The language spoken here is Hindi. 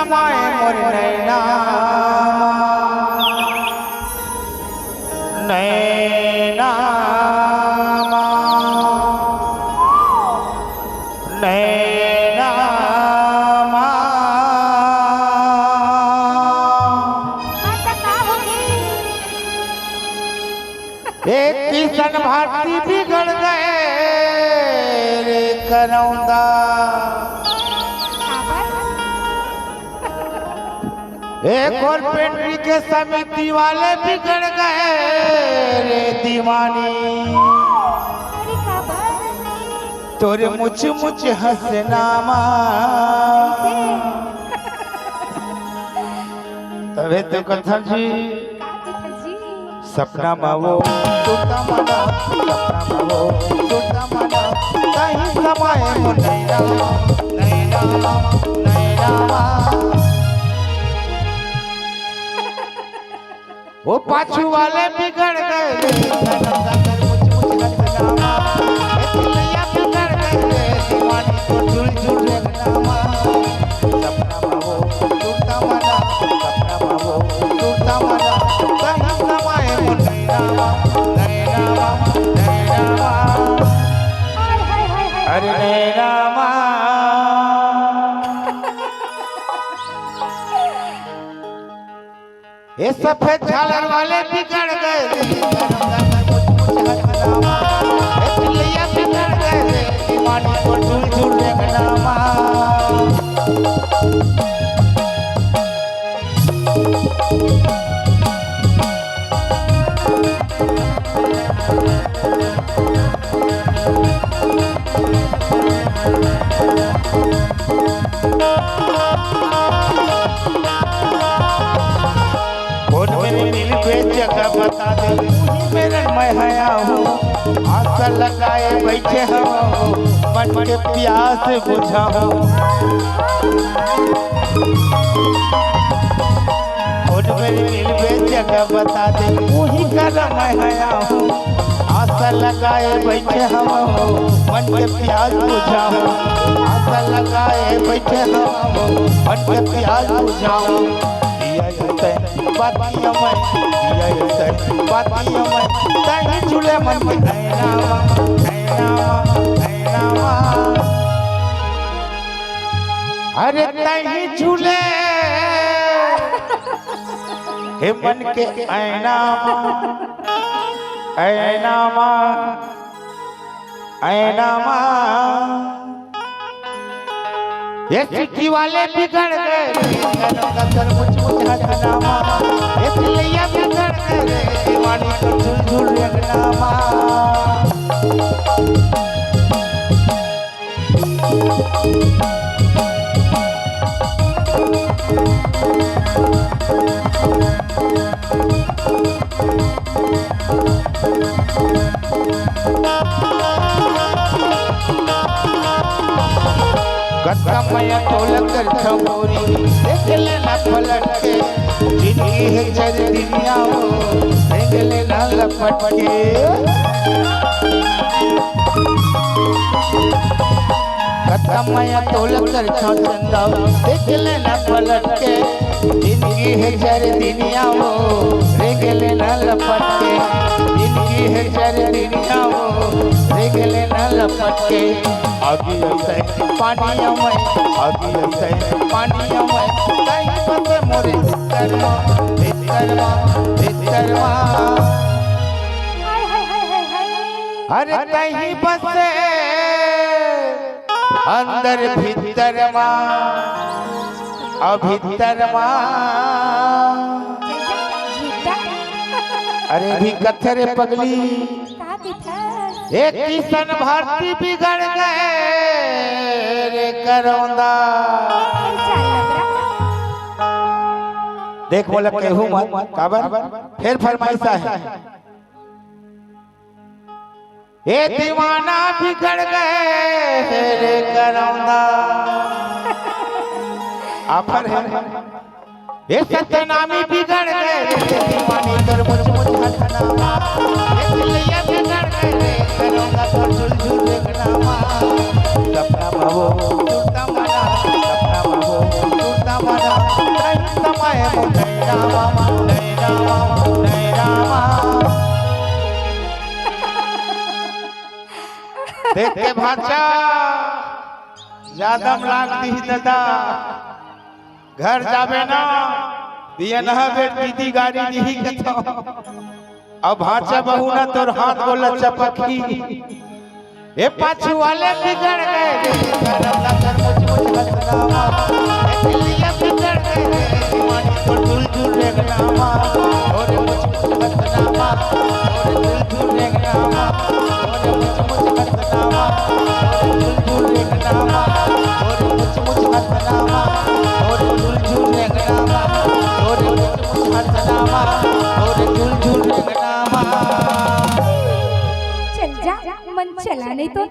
समाए मोर नैना नैना नैना एक किशन भारती बिगड़ गए रे करौंदा एक और पेंट्री के समिति वाले बिगड़ गए रे दीवानी तोरे मुझ मुझ हंसनामा तबे तो कथा जी सपना मावो टूटा मना सपना मावो टूटा मना कहीं समाए हो नैना नैना नैना वो पाछू वाले बिगड़ गए बिगड़ गए दीवानी को झुल झुल रखना सपना मावो टूटा मना सपना मावो टूटा मना कहीं समाए हो नैना नैना नैना अरे नैना ये सफेद झालर वाले बिगड़ गए चिल्लिया बिगड़ गए दीवानी को झूल झूल देखना जगह बता दे मेरे मैं आया हूँ आशा लगाए बैठे हो मन के प्यास बुझाओ मेरे जगह बता दे वही कर मैं आया हूँ आशा लगाए बैठे हो मन के प्यास बुझाओ आशा लगाए बैठे हो मन के प्यास बुझाओ बातियों में बातियों में कहीं झूले मन में नैना नैना अरे कहीं झूले हे मन के ऐना ऐना ऐना ये चिट्ठी वाले बिगड़ गए ये चिल्लिया बिगड़ गए दीवानी को झुल झुल रखना मैं तोल कर छोरी देख लेना पलट के जिंदगी है जर दुनिया हो देख लेना लपट के मैं तोल कर चंदा देख लेना पलट के जिंदगी है जर दुनिया हो देख लेना लपट के जिंदगी है जर दुनिया हो देख लेना लपट के आगे पानियों में आगे पानियों में कहीं बसे मोरे भीतरवा भीतरवा भीतरवा अरे कहीं बसे अंदर भीतरवा अभीतरवा अरे भी कथरे पगली एक किशन भारती बिगड़ गए रे करौंदा देख बोला केहू मत काबर फिर फरमाइशा है ये दीवाना बिगड़ गए रे करौंदा आफर है ये सतनामी बिगड़ गए दीवानी कर मुझ मुझ हटना ये चिल्लिया बिगड़ गए करौंदा तो झुल झुल देखना सपना मावो टूटा मना सपना मावो टूटा मना रामा जय रामा जय रामा। देख के भाचा ज्यादा लाग दी दादा घर जाबे ना दिया न बेट दीदी गाड़ी दी कथो अब भाचा बहू ना तोर हाथ बोला चपकी ए पाछू वाले बिगड़ गए करम लगर मुझ मुझ हसनामा दिलिया बिगड़ गए दीवानी पर झूल झूल रेगनामा और मुझ मुझ हसनामा और झूल झूल रेगनामा और मुझ मुझ हसनामा और झूल झूल रेगनामा और मुझ मुझ हसनामा और झूल झूल रेगनामा और मुझ मुझ हसनामा और झूल झूल रेगनामा। चल जा मन चला नहीं तो